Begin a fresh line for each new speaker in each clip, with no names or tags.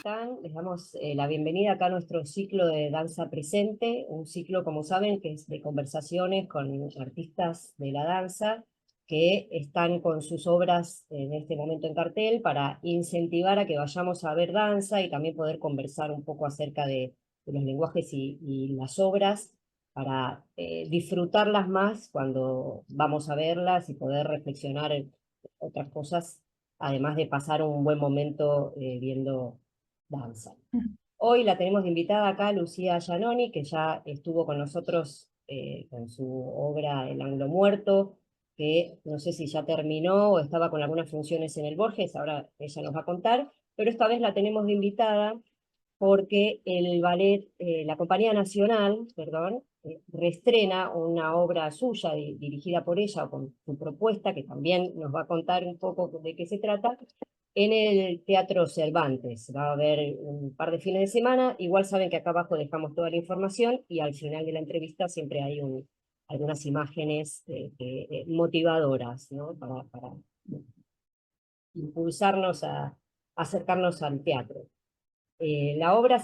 están? Les damos la bienvenida acá a nuestro ciclo de Danza Presente, un ciclo, como saben, que es de conversaciones con artistas de la danza que están con sus obras en este momento en cartel para incentivar a que vayamos a ver danza y también poder conversar un poco acerca de los lenguajes y las obras para disfrutarlas más cuando vamos a verlas y poder reflexionar en otras cosas, además de pasar un buen momento viendo danza. Hoy la tenemos de invitada acá Lucía Giannoni, que ya estuvo con nosotros con su obra El Anglo Muerto, que no sé si ya terminó o estaba con algunas funciones en el Borges, ahora ella nos va a contar, pero esta vez la tenemos de invitada porque el ballet, la Compañía Nacional, perdón, reestrena una obra suya dirigida por ella, o con su propuesta, que también nos va a contar un poco de qué se trata, en el Teatro Cervantes. Va a haber un par de fines de semana. Igual saben que acá abajo dejamos toda la información y al final de la entrevista siempre hay algunas imágenes motivadoras, ¿no? Para impulsarnos a acercarnos al teatro. La obra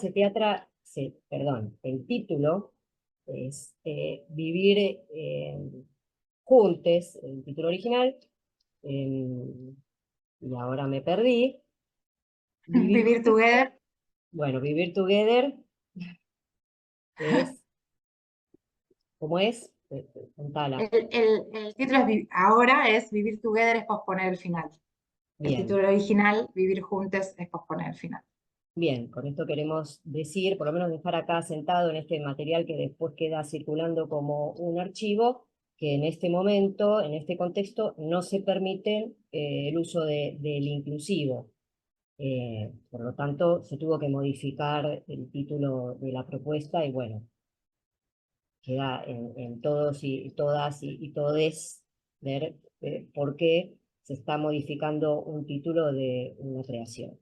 perdón, el título es Vivir Juntes, el título original, y ahora me perdí. Vivir,
Vivir Together.
bueno, Vivir Together es, ¿cómo es? Contala.
El título ahora es Vivir Together es posponer el final. El
Bien,
título original, Vivir Juntos, es posponer el final.
bien, con esto queremos decir, por lo menos dejar acá sentado en este material que después queda circulando como un archivo, que en este momento, en este contexto, no se permite el uso del inclusivo. Por lo tanto, se tuvo que modificar el título de la propuesta y bueno, queda en todos y todas y todes ver por qué se está modificando un título de una creación.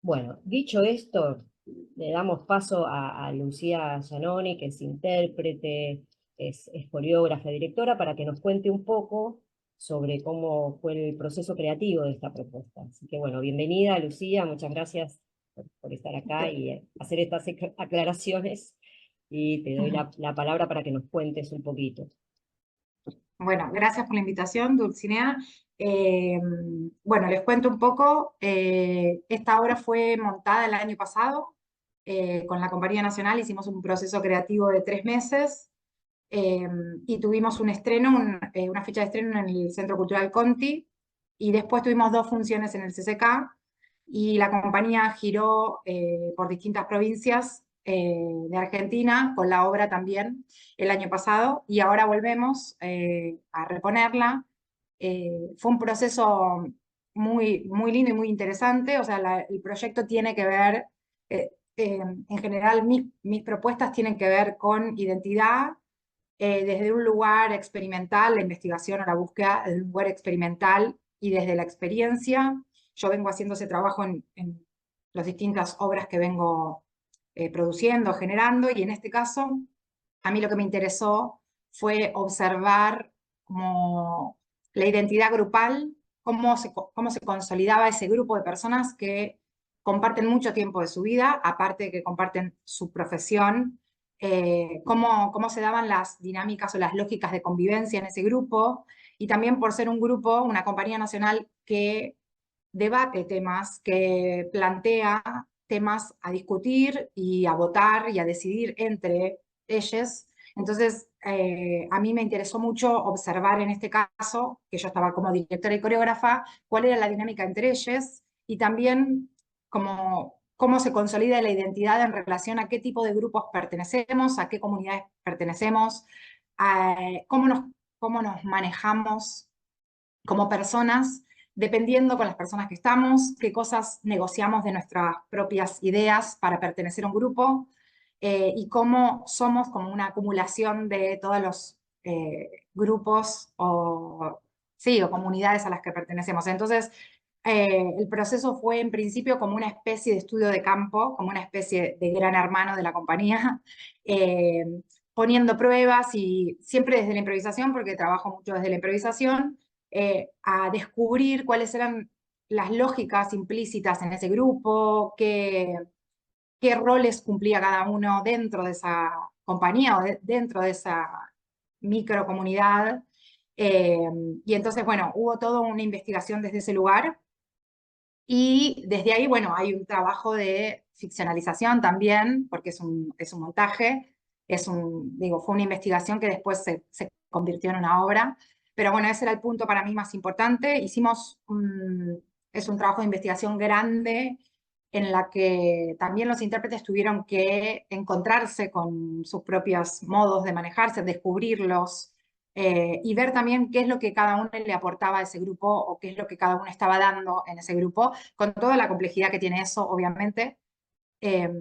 Bueno, dicho esto, le damos paso a Lucía Giannoni, que es intérprete, es coreógrafa, directora, para que nos cuente un poco sobre cómo fue el proceso creativo de esta propuesta. Así que bueno, bienvenida Lucía, muchas gracias por estar acá y hacer estas aclaraciones, y te doy la palabra para que nos cuentes un poquito.
Bueno, gracias por la invitación, Dulcinea. Bueno, les cuento un poco. Esta obra fue montada el año pasado con la Compañía Nacional. Hicimos un proceso creativo de 3 meses y tuvimos un estreno, una fecha de estreno en el Centro Cultural Conti, y después tuvimos 2 funciones en el CCK, y la compañía giró por distintas provincias de Argentina con la obra también el año pasado, y ahora volvemos a reponerla. Fue un proceso muy lindo y muy interesante. O sea, el proyecto tiene que ver, en general mis propuestas tienen que ver con identidad, desde un lugar experimental, la investigación o la búsqueda de un lugar experimental y desde la experiencia. Yo vengo haciendo ese trabajo en las distintas obras que vengo produciendo, generando, y en este caso, a mí lo que me interesó fue observar como la identidad grupal, cómo se consolidaba ese grupo de personas que comparten mucho tiempo de su vida, aparte de que comparten su profesión, cómo se daban las dinámicas o las lógicas de convivencia en ese grupo, y también por ser un grupo, una compañía nacional que debate temas, que plantea temas a discutir y a votar y a decidir entre ellos. Entonces, a mí me interesó mucho observar en este caso, que yo estaba como directora y coreógrafa, cuál era la dinámica entre ellos, y también cómo se consolida la identidad en relación a qué tipo de grupos pertenecemos, a qué comunidades pertenecemos, cómo nos manejamos como personas, dependiendo con las personas que estamos, qué cosas negociamos de nuestras propias ideas para pertenecer a un grupo, y cómo somos como una acumulación de todos los grupos sí, o comunidades a las que pertenecemos. Entonces, el proceso fue en principio como una especie de estudio de campo, como una especie de gran hermano de la compañía, eh, poniendo pruebas, y siempre desde la improvisación, porque trabajo mucho desde la improvisación, a descubrir cuáles eran las lógicas implícitas en ese grupo, qué roles cumplía cada uno dentro de esa compañía o dentro de esa microcomunidad. Y entonces, bueno, hubo toda una investigación desde ese lugar. Y desde ahí, bueno, hay un trabajo de ficcionalización también, porque es un montaje, digo, fue una investigación que después se convirtió en una obra. Pero bueno, ese era el punto para mí más importante. Es un trabajo de investigación grande en la que también los intérpretes tuvieron que encontrarse con sus propios modos de manejarse, descubrirlos, y ver también qué es lo que cada uno le aportaba a ese grupo o qué es lo que cada uno estaba dando en ese grupo, con toda la complejidad que tiene eso, obviamente. Eh,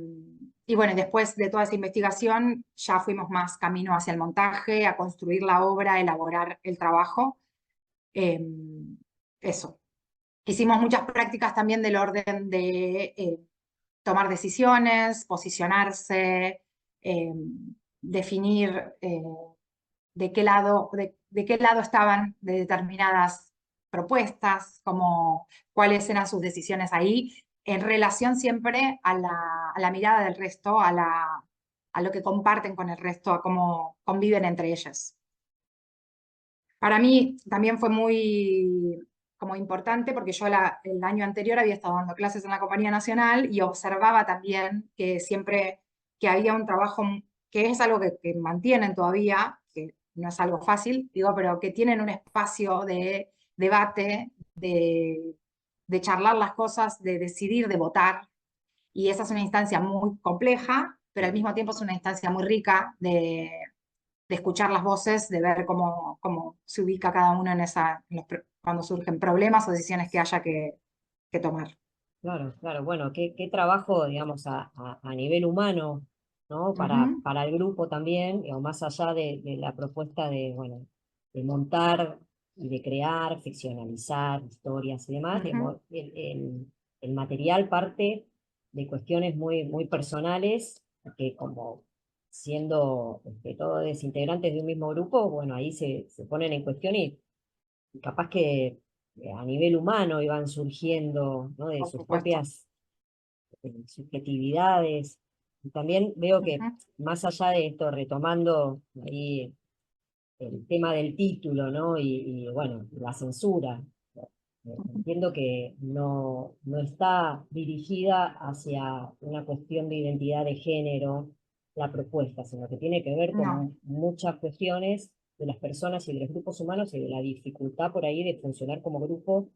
y bueno, después de toda esa investigación ya fuimos más camino hacia el montaje, a construir la obra, a elaborar el trabajo. Eh, Eso. Hicimos muchas prácticas también del orden de tomar decisiones, posicionarse, eh, definir de qué lado estaban de determinadas propuestas, como cuáles eran sus decisiones ahí, en relación siempre a la mirada del resto, a lo que comparten con el resto, a cómo conviven entre ellos. Para mí también fue muy como importante porque yo el año anterior había estado dando clases en la Compañía Nacional y observaba también que siempre que había un trabajo, que es algo que mantienen todavía, que no es algo fácil, digo, pero que tienen un espacio de debate, de charlar las cosas, de decidir, de votar, y esa es una instancia muy compleja, pero al mismo tiempo es una instancia muy rica de escuchar las voces, de ver cómo se ubica cada uno cuando surgen problemas o decisiones que haya que tomar.
Claro, claro. Bueno, qué trabajo, digamos, a nivel humano, ¿no?
Ujú,
Para el grupo también, o más allá de la propuesta de, bueno, de montar y de crear, ficcionalizar historias y demás,
ujú.
digamos, el material parte de cuestiones muy personales, que como siendo todos integrantes de un mismo grupo, bueno, ahí se ponen en cuestión y capaz que a nivel humano iban surgiendo, ¿no? De
Por
sus
supuesto.
propias subjetividades. Y también veo que
Ujú.
más allá de esto, retomando ahí el tema del título, ¿no? Y bueno, la censura. Entiendo que no está dirigida hacia una cuestión de identidad de género la propuesta, sino que tiene que ver
No,
con muchas cuestiones de las personas y de los grupos humanos y de la dificultad por ahí de funcionar como grupo.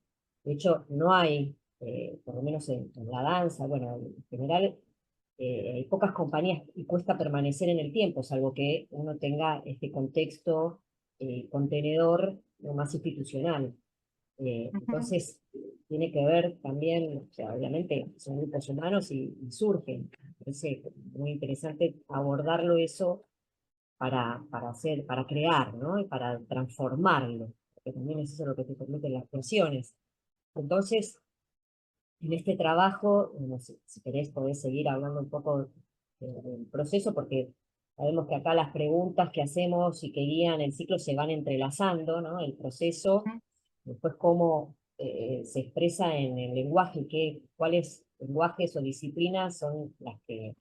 De hecho, no hay, por lo menos en la danza, bueno, en general, hay pocas compañías y cuesta permanecer en el tiempo, salvo que uno tenga este contexto contenedor más institucional.
ujú.
Entonces, tiene que ver también, o sea, obviamente son grupos humanos y surgen. Me parece muy interesante abordarlo eso para crear, ¿no? Y para transformarlo, porque también es eso lo que te permiten las funciones. Entonces, en este trabajo, no sé, si querés podés seguir hablando un poco del proceso, porque sabemos que acá las preguntas que hacemos y que guían el ciclo se van entrelazando, ¿no? El proceso, después cómo se expresa en el lenguaje, cuáles lenguajes o disciplinas son las que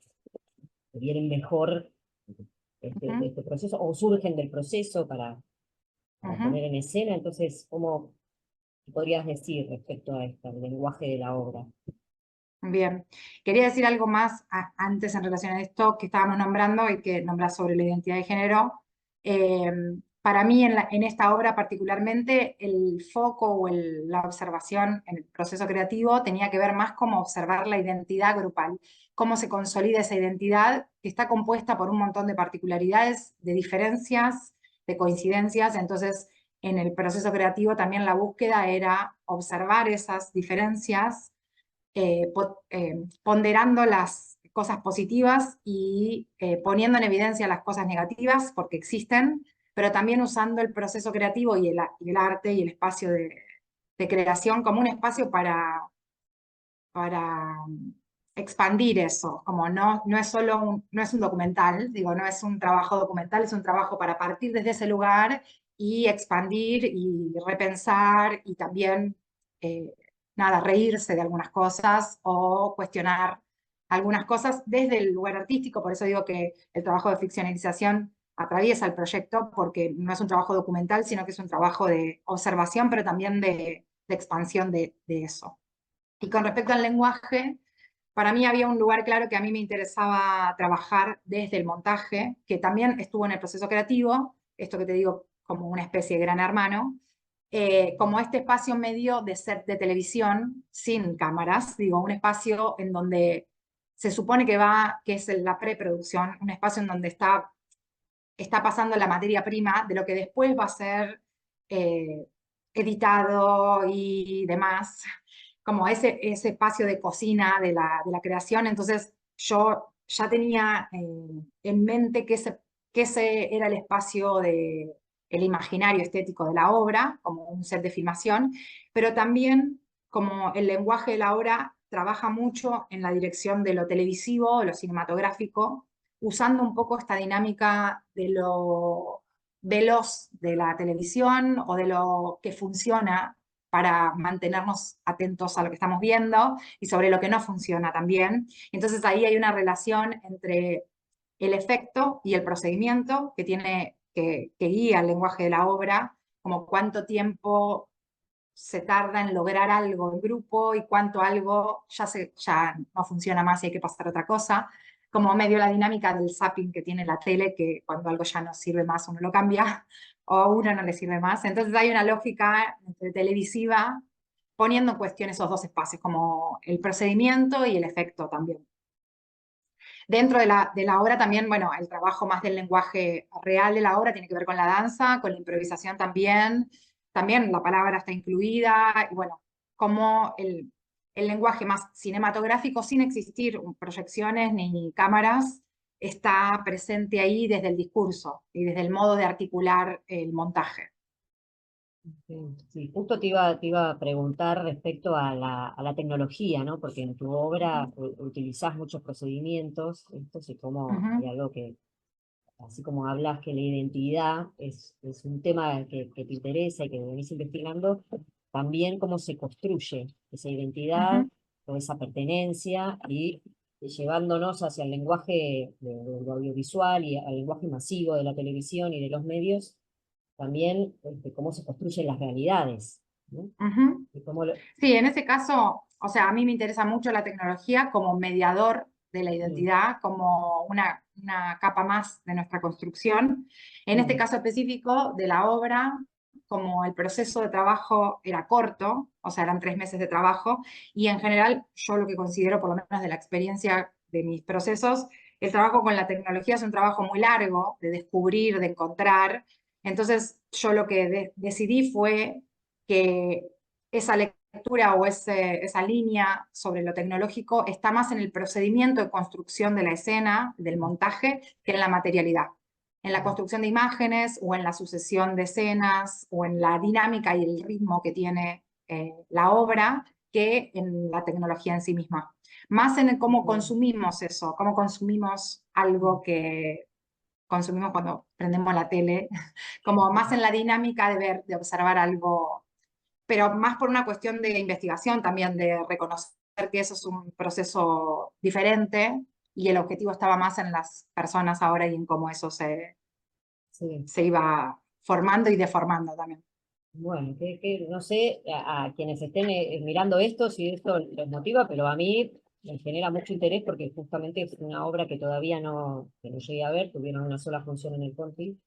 vienen mejor de
Ujú,
este proceso, o surgen del proceso para
ujú.
poner en escena. Entonces, ¿cómo podrías decir respecto a esto, al lenguaje de la obra?
Bien, quería decir algo más antes en relación a esto que estábamos nombrando y que nombras sobre la identidad de género. Eh, para mí, en esta obra particularmente, el foco o la observación en el proceso creativo tenía que ver más como observar la identidad grupal, cómo se consolida esa identidad que está compuesta por un montón de particularidades, de diferencias, de coincidencias. Entonces, en el proceso creativo también la búsqueda era observar esas diferencias, ponderando las cosas positivas y poniendo en evidencia las cosas negativas porque existen, pero también usando el proceso creativo y el arte y el espacio de creación como un espacio para expandir eso, como no es solo no es un documental, digo, no es un trabajo documental, es un trabajo para partir desde ese lugar y expandir y repensar y también, eh, nada, reírse de algunas cosas o cuestionar algunas cosas desde el lugar artístico. Por eso digo que el trabajo de ficcionalización atraviesa el proyecto, porque no es un trabajo documental, sino que es un trabajo de observación, pero también de expansión de eso. Y con respecto al lenguaje, para mí había un lugar claro que a mí me interesaba trabajar desde el montaje, que también estuvo en el proceso creativo, esto que te digo como una especie de gran hermano, como este espacio medio de set de televisión sin cámaras, digo, un espacio en donde se supone que es la preproducción, un espacio en donde está pasando la materia prima de lo que después va a ser eh, editado y demás, como ese espacio de cocina de la creación. Entonces yo ya tenía en mente que ese era el espacio el imaginario estético de la obra, como un set de filmación, pero también como el lenguaje de la obra trabaja mucho en la dirección de lo televisivo, de lo cinematográfico, usando un poco esta dinámica de lo veloz de la televisión o de lo que funciona para mantenernos atentos a lo que estamos viendo y sobre lo que no funciona también. Entonces ahí hay una relación entre el efecto y el procedimiento que guía el lenguaje de la obra, como cuánto tiempo se tarda en lograr algo en grupo y cuánto algo ya no funciona más y hay que pasar a otra cosa, como medio la dinámica del zapping que tiene la tele, que cuando algo ya no sirve más uno lo cambia o a uno no le sirve más. Entonces hay una lógica televisiva poniendo en cuestión esos dos espacios, como el procedimiento y el efecto también. Dentro de la obra también, bueno, el trabajo más del lenguaje real de la obra tiene que ver con la danza, con la improvisación también la palabra está incluida, y bueno, como el lenguaje más cinematográfico, sin existir proyecciones ni cámaras, está presente ahí desde el discurso y desde el modo de articular el montaje.
Sí, sí, justo te iba a preguntar respecto a la tecnología, ¿no? Porque en tu obra utilizás muchos procedimientos, esto sí, como hay
Ujú,
algo que, así como hablas que la identidad es un tema que te interesa y que venís investigando, también cómo se construye esa identidad
ujú.
o esa pertenencia y llevándonos hacia el lenguaje de lo audiovisual y al lenguaje masivo de la televisión y de los medios, también cómo se construyen las realidades, ¿no?
Ujú.
Y cómo lo-
Sí, en ese caso, o sea, a mí me interesa mucho la tecnología como mediador de la
mm,
identidad, como una capa más de nuestra construcción. En este
mm,
caso específico de la obra, como el proceso de trabajo era corto, o sea, eran 3 meses de trabajo, y en general yo lo que considero, por lo menos de la experiencia de mis procesos, el trabajo con la tecnología es un trabajo muy largo de descubrir, de encontrar. Entonces yo lo que decidí fue que esa lectura o esa línea sobre lo tecnológico está más en el procedimiento de construcción de la escena, del montaje, que en la materialidad. En la construcción de imágenes o en la sucesión de escenas o en la dinámica y el ritmo que tiene la obra que en la tecnología en sí misma. Más en el cómo
mm,
consumimos eso, cómo consumimos algo que consumimos cuando prendemos la tele, como más en la dinámica de ver, de observar algo, pero más por una cuestión de investigación también, de reconocer que eso es un proceso diferente y el objetivo estaba más en las personas ahora y en cómo eso
sí.
se iba formando y deformando también.
Bueno, no sé a quienes estén mirando esto, si esto les motiva, pero a mí me genera mucho interés porque justamente es una obra que todavía que no llegué a ver, tuvieron una sola función en el Conti,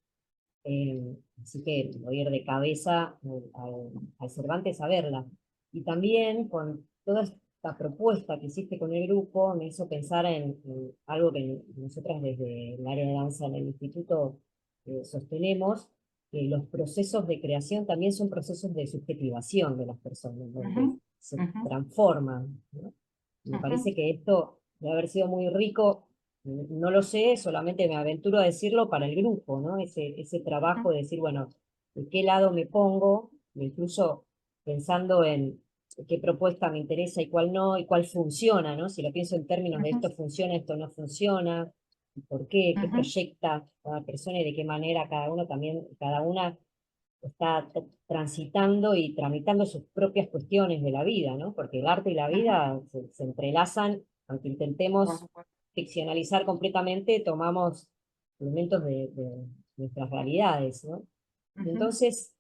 así que voy a ir de cabeza al Cervantes a verla. Y también con toda esta propuesta que hiciste con el grupo, me hizo pensar en algo que nosotras desde el área de danza en el instituto sostenemos, que los procesos de creación también son procesos de subjetivación de las personas, donde
Ujú,
se
ujú,
transforman, ¿no? Me
ujú,
parece que esto debe haber sido muy rico, no lo sé, solamente me aventuro a decirlo para el grupo, ¿no? Ese trabajo
ujú,
de decir, bueno, ¿de qué lado me pongo? Incluso pensando en qué propuesta me interesa y cuál no, y cuál funciona, ¿no? Si lo pienso en términos de
ujú,
esto funciona, esto no funciona, ¿por qué? ¿Qué
ujú,
proyecta cada persona y de qué manera cada uno también, cada una está transitando y tramitando sus propias cuestiones de la vida, ¿no? Porque el arte y la
Ujú,
vida se entrelazan, aunque
por
intentemos
supuesto.
ficcionalizar completamente, tomamos elementos de nuestras realidades, ¿no? Y
Ujú,
entonces,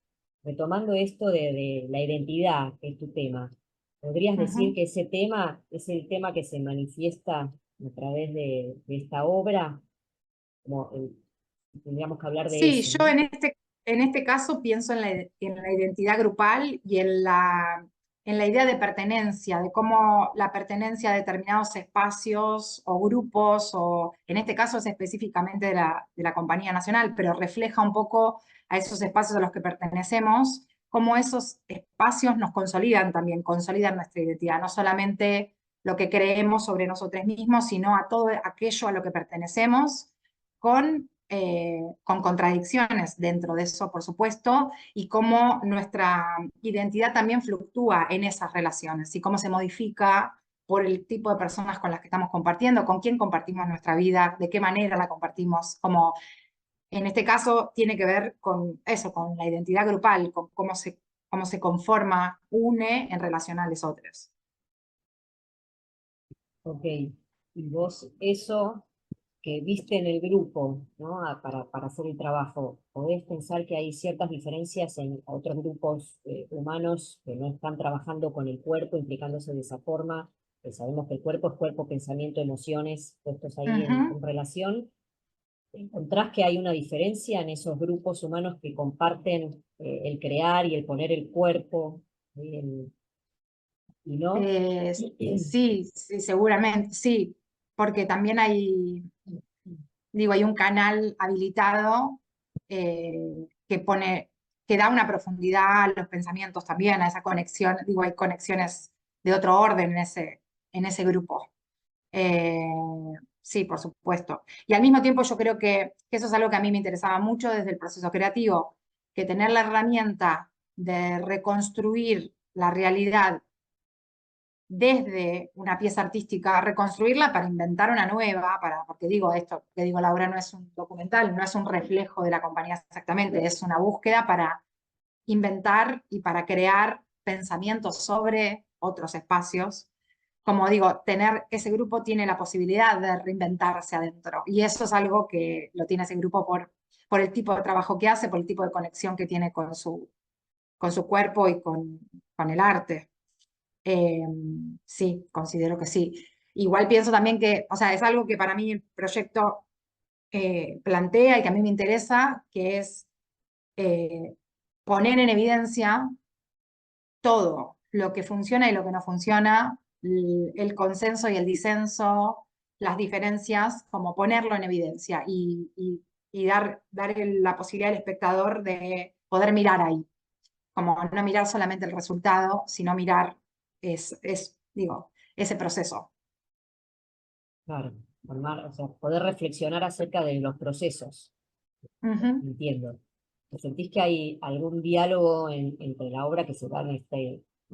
retomando esto de la identidad, que es tu tema, ¿podrías decir
ujú.
que ese tema es el tema que se manifiesta a través de esta obra? Como tendríamos que hablar de
Sí,
eso,
yo
¿no?
en este caso pienso en la identidad grupal y en la idea de pertenencia, de cómo la pertenencia a determinados espacios o grupos, o en este caso es específicamente de la Compañía Nacional, pero refleja un poco a esos espacios a los que pertenecemos, cómo esos espacios nos consolidan también, consolidan nuestra identidad, no solamente lo que creemos sobre nosotros mismos, sino a todo aquello a lo que pertenecemos con contradicciones dentro de eso, por supuesto, y cómo nuestra identidad también fluctúa en esas relaciones y cómo se modifica por el tipo de personas con las que estamos compartiendo, con quién compartimos nuestra vida, de qué manera la compartimos, como en este caso tiene que ver con eso, con la identidad grupal, con cómo se conforma, une en relación a los otros.
Ok, y vos eso que viste en el grupo, ¿no? Para hacer el trabajo, ¿podés pensar que hay ciertas diferencias en otros grupos humanos que no están trabajando con el cuerpo, implicándose de esa forma? Que sabemos que el cuerpo es cuerpo, pensamiento, emociones, puestos ahí
Ujú.
en relación. ¿Encontrás que hay una diferencia en esos grupos humanos que comparten el crear y el poner el cuerpo y no?
Eh, sí, sí, seguramente, sí, porque también hay, digo, hay un canal habilitado que pone, que da una profundidad a los pensamientos también, a esa conexión, digo, hay conexiones de otro orden en ese grupo. Eh, sí, por supuesto. Y al mismo tiempo yo creo que eso es algo que a mí me interesaba mucho desde el proceso creativo, que tener la herramienta de reconstruir la realidad desde una pieza artística, reconstruirla para inventar una nueva, porque digo esto, que digo, la obra no es un documental, no es un reflejo de la compañía exactamente, es una búsqueda para inventar y para crear pensamientos sobre otros espacios. Como digo, tener ese grupo tiene la posibilidad de reinventarse adentro, y eso es algo que lo tiene ese grupo por el tipo de trabajo que hace, por el tipo de conexión que tiene con su cuerpo y con el arte. Eh, sí, considero que sí. Igual pienso también que, o sea, es algo que para mí el proyecto plantea y que a mí me interesa, que es eh, poner en evidencia todo lo que funciona y lo que no funciona, el consenso y el disenso, las diferencias, como ponerlo en evidencia y dar la posibilidad al espectador de poder mirar ahí, como no mirar solamente el resultado, sino mirar digo, ese proceso.
Claro, o sea, poder reflexionar acerca de los procesos,
Ujú.
entiendo. ¿Sentís que hay algún diálogo entre la obra que se da en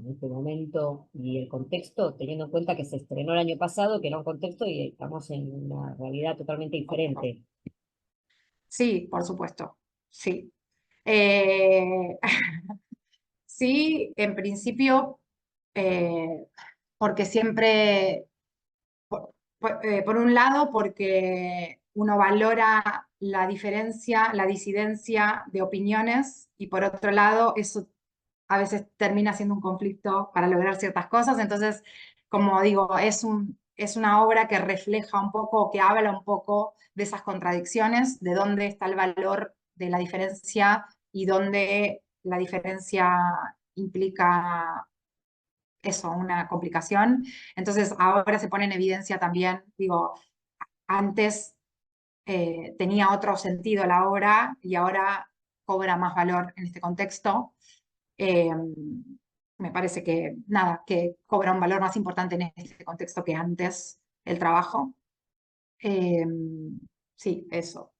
este momento y el contexto, teniendo en cuenta que se estrenó el año pasado, que era un contexto y estamos en una realidad totalmente diferente?
Sí, por supuesto, sí. Eh, sí, en principio, eh, porque siempre, por un lado, porque uno valora la diferencia, la disidencia de opiniones, y por otro lado, eso a veces termina siendo un conflicto para lograr ciertas cosas. Entonces, como digo, es una obra que refleja un poco, que habla un poco de esas contradicciones, de dónde está el valor de la diferencia y dónde la diferencia implica eso, una complicación. Entonces, ahora se pone en evidencia también, digo, antes tenía otro sentido la obra y ahora cobra más valor en este contexto. Eh, Me parece que, nada, que cobra un valor más importante en este contexto que antes el trabajo. Eh, sí, eso.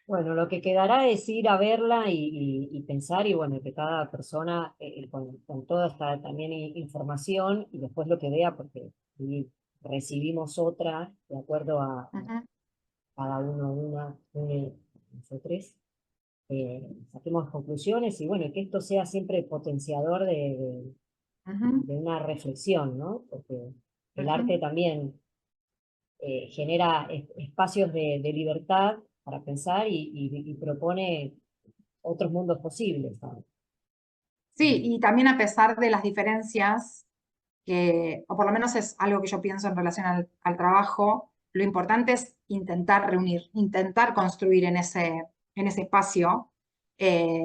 Bueno, lo que quedará es ir a verla y pensar, y bueno, que cada persona con toda esta también información y después lo que vea, porque y recibimos otra de acuerdo a
Ujú,
cada uno, una, nosotros. saquemos conclusiones y bueno, que esto sea siempre potenciador de una reflexión, ¿no? Porque el arte también genera espacios de libertad para pensar y propone otros mundos posibles, ¿sabes?
Sí, y también a pesar de las diferencias, o por lo menos es algo que yo pienso en relación al trabajo, lo importante es intentar reunir, intentar construir en ese espacio, eh,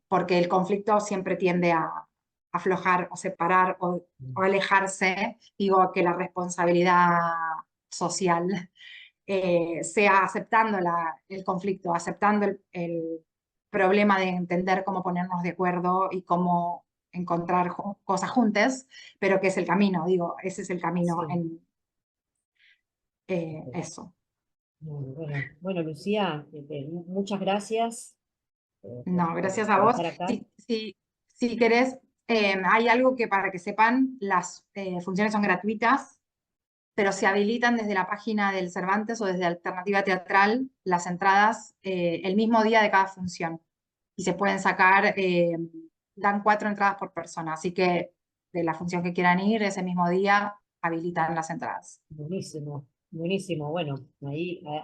porque el conflicto siempre tiende a aflojar o separar o alejarse. Digo que la responsabilidad social sea aceptando el conflicto, aceptando el problema de entender cómo ponernos de acuerdo y cómo encontrar cosas juntas, pero que es el camino, digo, ese es el camino
Sí.
en eso.
Bueno, Lucía, muchas gracias
No, gracias a
por
vos.
estar acá.
Si querés, hay algo que para que sepan, las funciones son gratuitas, pero se habilitan desde la página del Cervantes o desde Alternativa Teatral las entradas el mismo día de cada función. Y se pueden sacar, dan 4 entradas por persona, así que de la función que quieran ir, ese mismo día habilitan las entradas.
Buenísimo, buenísimo. Bueno,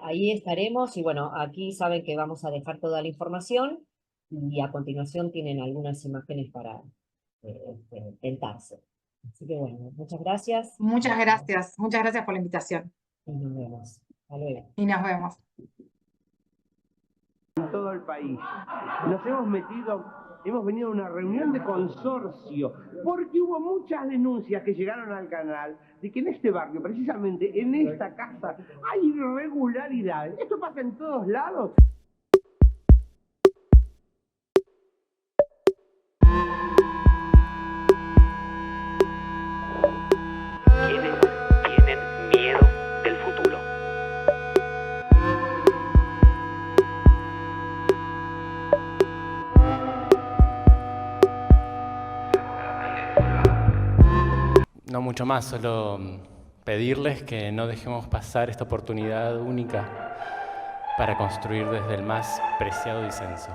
ahí estaremos y bueno, aquí saben que vamos a dejar toda la información y a continuación tienen algunas imágenes para tentarse. Así que bueno, muchas gracias
Muchas gracias por la invitación
y nos vemos. Hasta luego.
y nos vemos.
En todo el país. Nos hemos venido a una reunión de consorcio, porque hubo muchas denuncias que llegaron al canal de que en este barrio, precisamente en esta casa, hay irregularidades. Esto pasa en todos lados.
Quienes tienen miedo del futuro.
No mucho más, solo pedirles que no dejemos pasar esta oportunidad única para construir desde el más preciado disenso.